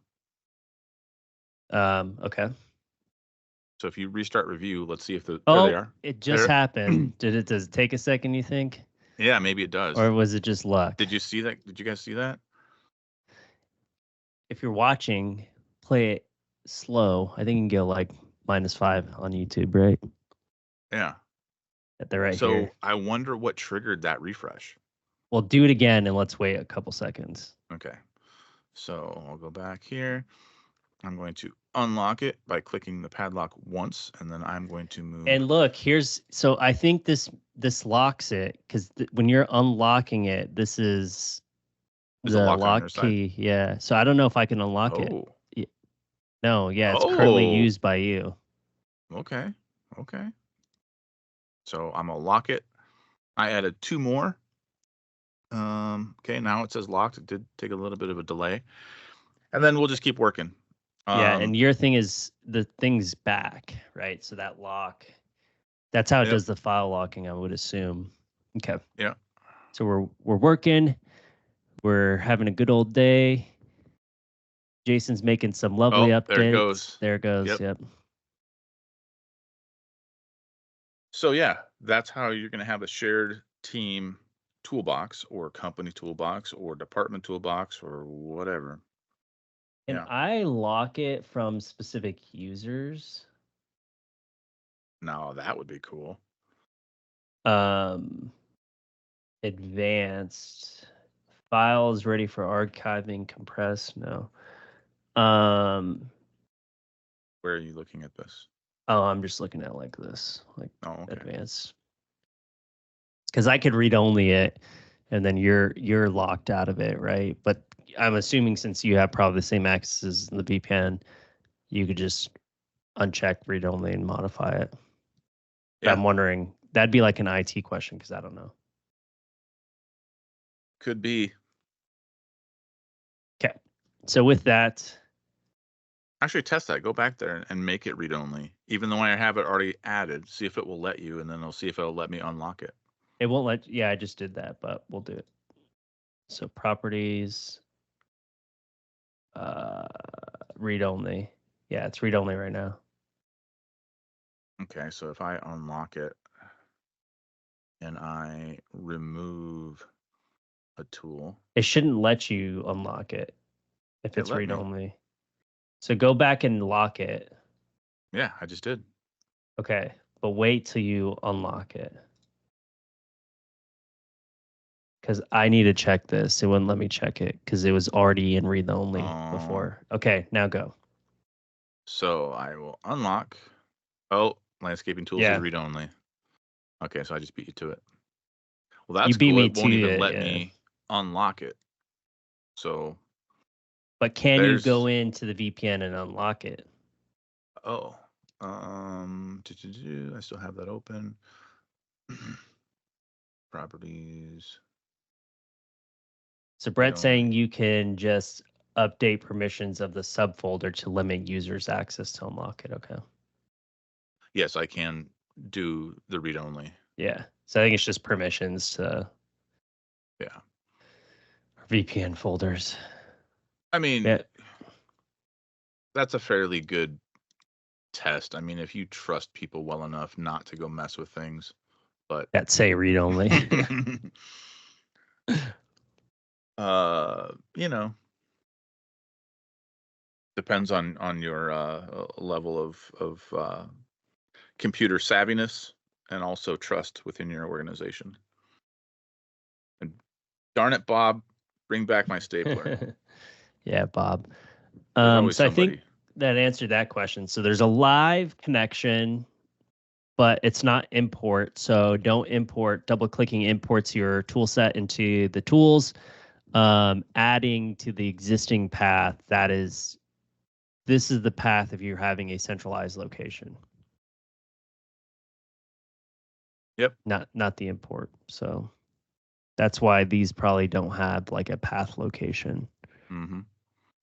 S2: Okay.
S1: So if you restart review, let's see if there they
S2: Oh,
S1: are.
S2: it just
S1: There.
S2: happened. Does it take a second, you think?
S1: Yeah, maybe it does.
S2: Or was it just luck?
S1: Did you see that? Did you guys see that?
S2: If you're watching, play it slow. I think you can go like -5 on YouTube, right?
S1: Yeah.
S2: They're right here.
S1: So I wonder what triggered that refresh.
S2: Well, do it again and let's wait a couple seconds.
S1: Okay. So I'll go back here. I'm going to unlock it by clicking the padlock once, and then I'm going to move.
S2: And look, so I think this locks it because when you're unlocking it, this is
S1: There's a
S2: the
S1: lock on your
S2: lock
S1: side.
S2: key. Yeah. So I don't know if I can unlock it.
S1: Oh.
S2: No, yeah, it's currently
S1: Oh.
S2: used by you.
S1: Okay. Okay. So I'm gonna lock it. I added 2 more. Okay, now it says locked. It did take a little bit of a delay. And then we'll just keep working.
S2: Yeah, and your thing is the thing's back, right? So that lock, that's how it
S1: Yep.
S2: does the file locking, I would assume. Okay.
S1: Yeah.
S2: So we're working. We're having a good old day. Jason's making some lovely updates.
S1: There it goes.
S2: There it goes. Yep.
S1: So yeah, that's how you're going to have a shared team toolbox or company toolbox or department toolbox or whatever.
S2: And
S1: Yeah.
S2: I lock it from specific users.
S1: Now that would be cool.
S2: Advanced files ready for archiving, compressed. No.
S1: Where are you looking at this?
S2: Oh, I'm just looking at like this, like
S1: okay.
S2: advanced. Because I could read only it, and then you're locked out of it, right? But I'm assuming since you have probably the same access as the VPN, you could just uncheck read only and modify it. Yeah. I'm wondering, that'd be like an IT question because I don't know.
S1: Could be.
S2: Okay. So with that,
S1: actually test that. Go back there and make it read only, even though I have it already added. See if it will let you, and then I'll see if it'll let me unlock it.
S2: It won't let. Yeah, I just did that, but we'll do it. So properties, read only. Yeah, it's read only right now.
S1: Okay, so if I unlock it and I remove a tool,
S2: it shouldn't let you unlock it if it's read
S1: me.
S2: only. So go back and lock it.
S1: Yeah, I just did.
S2: Okay, but wait till you unlock it. Because I need to check this. It wouldn't let me check it because it was already in read only before. Okay, now go.
S1: So I will unlock. Oh, landscaping tools is read only. Okay, so I just beat you to it. Well, that's
S2: you beat
S1: cool.
S2: Me
S1: it won't
S2: to
S1: even
S2: it,
S1: let me unlock it. So.
S2: But can you go into the VPN and unlock it?
S1: Oh. I still have that open. Properties.
S2: So Brett's saying you can just update permissions of the subfolder to limit users' access to unlock it. Okay.
S1: Yes, I can do the read only.
S2: Yeah. So I think it's just permissions to VPN folders.
S1: I mean, that's a fairly good test. I mean, if you trust people well enough not to go mess with things, but
S2: that say read only.
S1: You know, depends on your level of computer savviness and also trust within your organization. And darn it, Bob, bring back my stapler.
S2: Yeah, Bob.
S1: So
S2: I think that answered that question. So there's a live connection, but it's not import. So don't import. Double clicking imports your tool set into the tools. Adding to the existing path, this is the path if you're having a centralized location.
S1: Yep.
S2: Not the import. So that's why these probably don't have like a path location.
S1: Mm-hmm.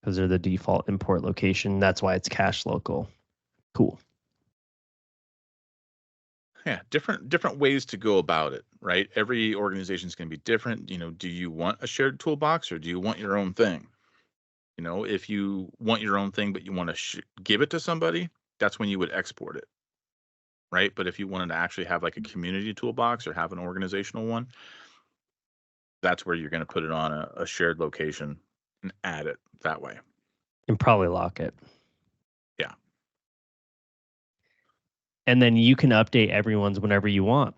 S2: Because they're the default import location. That's why it's cache local. Cool.
S1: Yeah, different ways to go about it, right? Every organization is going to be different. You know, do you want a shared toolbox or do you want your own thing? You know, if you want your own thing but you want to give it to somebody, that's when you would export it, right? But if you wanted to actually have like a community toolbox or have an organizational one, that's where you're going to put it on a shared location and add it that way.
S2: And probably lock it.
S1: Yeah.
S2: And then you can update everyone's whenever you want,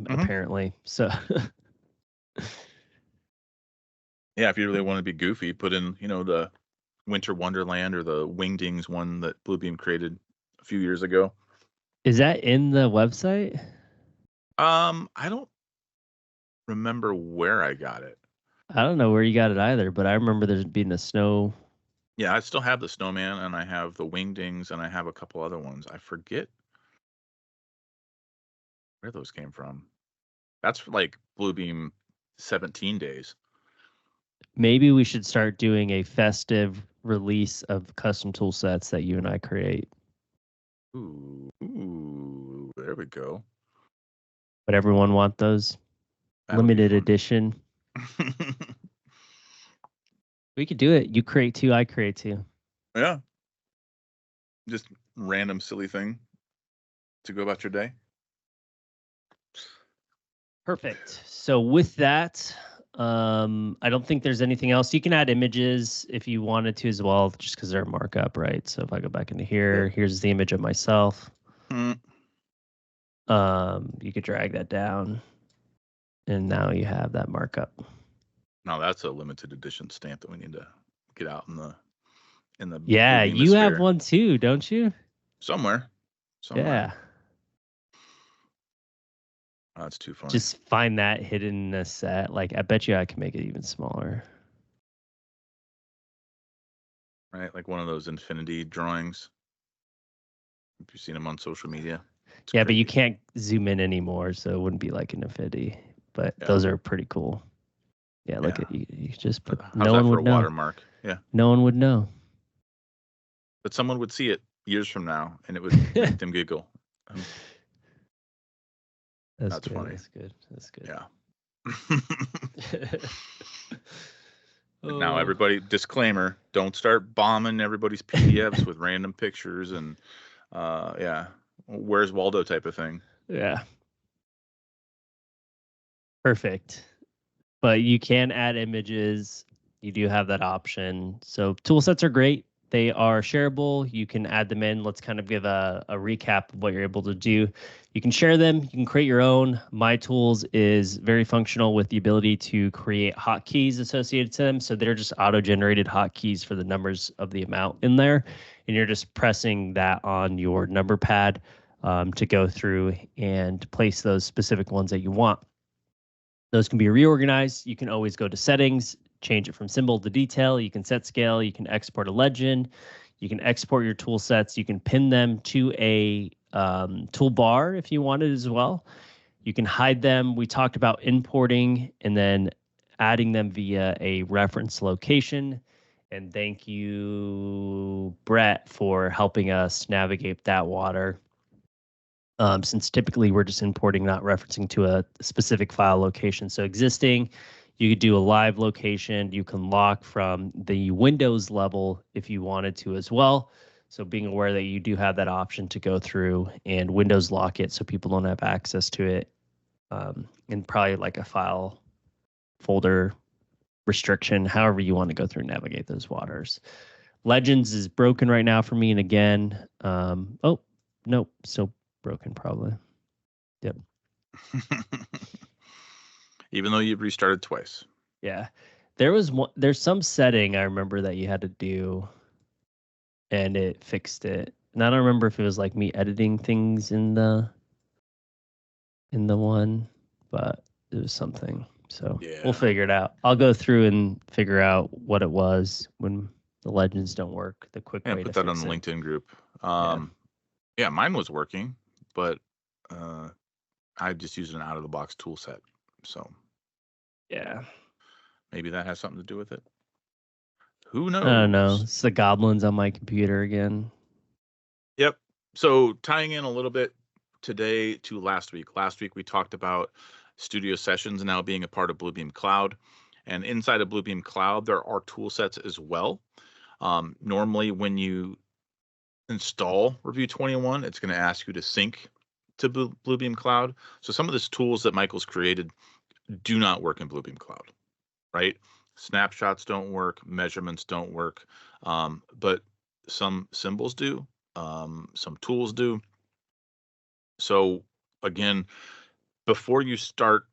S1: Mhm.
S2: apparently. So
S1: Yeah, if you really want to be goofy, put in, the Winter Wonderland or the Wingdings one that Bluebeam created a few years ago.
S2: is that in the website?
S1: I don't remember where I got it.
S2: I don't know where you got it either, but I remember there being a snow.
S1: Yeah, I still have the Snowman and I have the Wingdings and I have a couple other ones. I forget where those came from. That's like Bluebeam 17 days.
S2: Maybe we should start doing a festive release of custom tool sets that you and I create.
S1: Ooh, there we go.
S2: Would everyone want those?
S1: That would be
S2: Limited
S1: fun.
S2: edition. We could do it. You create two, I create two.
S1: Yeah. Just random silly thing to go about your day.
S2: Perfect. So with that, I don't think there's anything else. You can add images if you wanted to as well, just because they're markup, right? So if I go back into here, here's the image of myself.
S1: Mm.
S2: You could drag that down, and now you have that markup.
S1: Now that's a limited edition stamp that we need to get out in the
S2: Yeah,
S1: Bluebeam
S2: you have
S1: sphere.
S2: one too, don't you?
S1: Somewhere.
S2: Yeah.
S1: Oh, that's too funny.
S2: Just find that hidden in a set. Like, I bet you I can make it even smaller.
S1: Right? Like one of those infinity drawings. If you've seen them on social media.
S2: Yeah, but you can't zoom in anymore, so it wouldn't be like an infinity. But those are pretty cool. Yeah, look at you. You just put. No one would know.
S1: Watermark. Yeah.
S2: No one would know.
S1: But someone would see it years from now, and it would make them giggle. That's
S2: good,
S1: funny.
S2: That's good. That's good.
S1: Yeah. Now, everybody, disclaimer: don't start bombing everybody's PDFs with random pictures and, where's Waldo type of thing.
S2: Yeah. Perfect. But you can add images. You do have that option. So tool sets are great. They are shareable. You can add them in. Let's kind of give a recap of what you're able to do. You can share them. You can create your own. My Tools is very functional with the ability to create hotkeys associated to them. So they're just auto-generated hotkeys for the numbers of the amount in there. And you're just pressing that on your number pad to go through and place those specific ones that you want. Those can be reorganized. You can always go to settings, change it from symbol to detail. You can set scale. You can export a legend. You can export your tool sets. You can pin them to a toolbar if you wanted as well. You can hide them. We talked about importing and then adding them via a reference location. And thank you, Brett, for helping us navigate that water. Since typically we're just importing, not referencing to a specific file location. So existing, you could do a live location. You can lock from the Windows level if you wanted to as well. So being aware that you do have that option to go through and Windows lock it so people don't have access to it. And probably like a file folder restriction, however you want to go through and navigate those waters. Legends is broken right now for me. And again, oh, nope, still broken probably. Yep.
S1: Even though you've restarted twice.
S2: Yeah. There's some setting I remember that you had to do and it fixed it. And I don't remember if it was like me editing things in the one, but it was something. So we'll figure it out. I'll go through and figure out what it was when the legends don't work. The quick way to
S1: put that on
S2: fix
S1: the
S2: it.
S1: LinkedIn group. Yeah, mine was working, but I just used an out of the box tool set. So
S2: yeah,
S1: maybe that has something to do with it. Who knows?
S2: I don't know. It's the goblins on my computer again.
S1: Yep. So tying in a little bit today to last week. Last week we talked about Studio Sessions now being a part of Bluebeam Cloud. And inside of Bluebeam Cloud, there are tool sets as well. Normally when you install Review 21, it's going to ask you to sync to Bluebeam Cloud. So some of these tools that Michael's created do not work in Bluebeam Cloud, right? Snapshots don't work, measurements don't work, but some symbols do, some tools do. So again, before you start,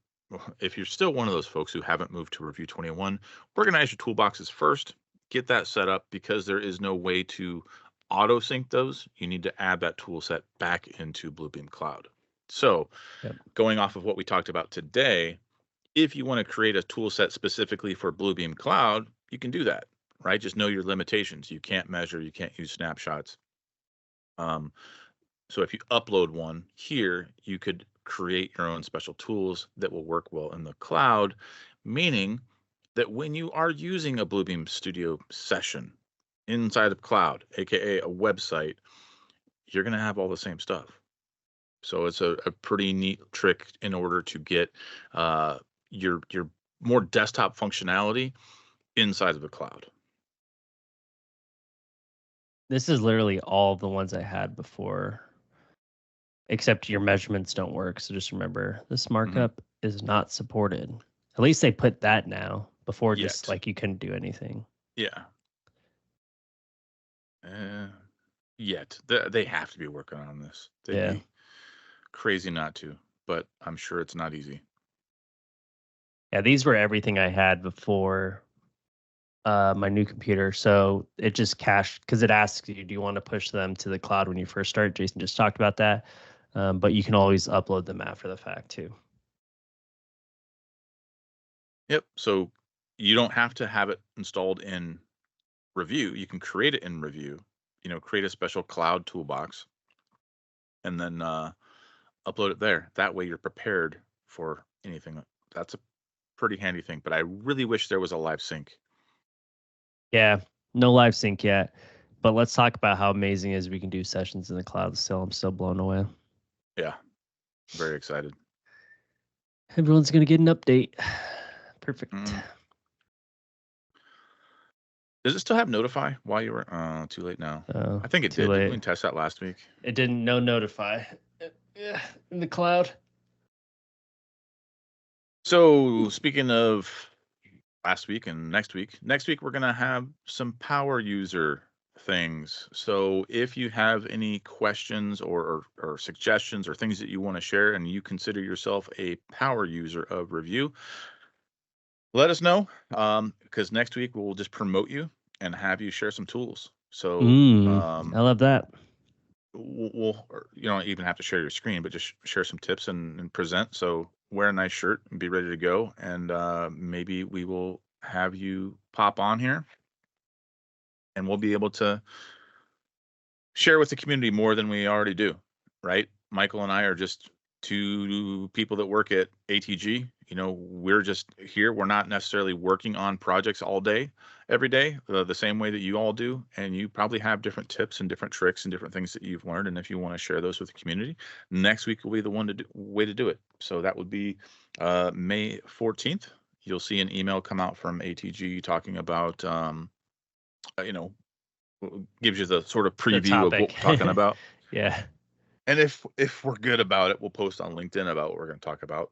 S1: if you're still one of those folks who haven't moved to Review 21, organize your toolboxes first, get that set up, because there is no way to auto sync those. You need to add that tool set back into Bluebeam Cloud. So
S2: Yep.
S1: going off of what we talked about today, if you want to create a tool set specifically for Bluebeam Cloud, you can do that, right? Just know your limitations. You can't measure, you can't use snapshots. So if you upload one here, you could create your own special tools that will work well in the cloud, meaning that when you are using a Bluebeam Studio session inside of cloud, aka a website, you're going to have all the same stuff. So it's a pretty neat trick in order to get your more desktop functionality inside of the cloud.
S2: This is literally all of the ones I had before, except your measurements don't work. So just remember, this markup is not supported. At least they put that now. Before, just like you couldn't do anything.
S1: Yeah. Yet they have to be working on this. They'd be crazy not to, but I'm sure it's not easy.
S2: Yeah, these were everything I had before my new computer. So it just cached, because it asks you, do you want to push them to the cloud when you first start? Jason just talked about that. But you can always upload them after the fact too.
S1: Yep. So you don't have to have it installed in Review. You can create it in Review, create a special cloud toolbox and then upload it there. That way you're prepared for anything. That's a pretty handy thing, but I really wish there was a live sync.
S2: Yeah, no live sync yet, but let's talk about how amazing it is we can do sessions in the cloud still. I'm still blown away.
S1: Yeah, very excited.
S2: Everyone's going to get an update. Perfect.
S1: Does it still have notify while you were too late now? I think it did. Didn't we test that last week?
S2: It didn't. No notify in the cloud.
S1: So speaking of last week and next week we're going to have some power user things. So if you have any questions or suggestions or things that you want to share and you consider yourself a power user of Review, let us know, because next week we'll just promote you and have you share some tools. So
S2: I love that.
S1: We'll you don't even have to share your screen, but just share some tips and present. So wear a nice shirt and be ready to go. And maybe we will have you pop on here and we'll be able to share with the community more than we already do, right? Michael and I are just two people that work at ATG. We're just here. We're not necessarily working on projects all day, every day, the same way that you all do. And you probably have different tips and different tricks and different things that you've learned. And if you want to share those with the community, next week will be the way to do it. So that would be May 14th. You'll see an email come out from ATG talking about, gives you the sort of preview of what we're talking about.
S2: Yeah.
S1: And if we're good about it, we'll post on LinkedIn about what we're going to talk about.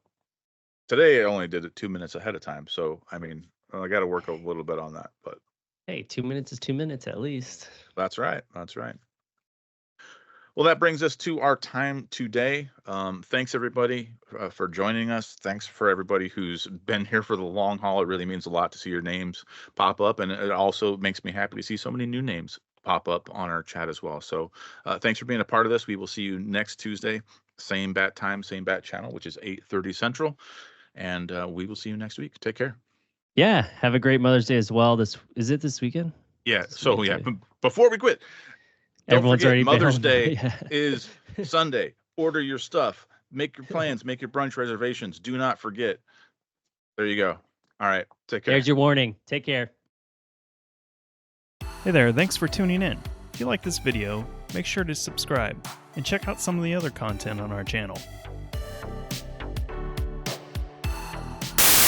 S1: Today, I only did it 2 minutes ahead of time. So, I mean, I got to work a little bit on that. But
S2: hey, 2 minutes is 2 minutes at least.
S1: That's right. That's right. Well, that brings us to our time today. Thanks, everybody, for joining us. Thanks for everybody who's been here for the long haul. It really means a lot to see your names pop up. And it also makes me happy to see so many new names pop up on our chat as well. So thanks for being a part of this. We will see you next Tuesday. Same bat time, same bat channel, which is 8:30 Central. And we will see you next week. Take care.
S2: Yeah. Have a great Mother's Day as well. Is it this weekend?
S1: Yeah. So, yeah, before we quit,
S2: everyone's already
S1: Mother's Day is Sunday. Order your stuff. Make your plans. Make your brunch reservations. Do not forget. There you go. All right. Take care.
S2: There's your warning. Take care.
S3: Hey there. Thanks for tuning in. If you like this video, make sure to subscribe and check out some of the other content on our channel.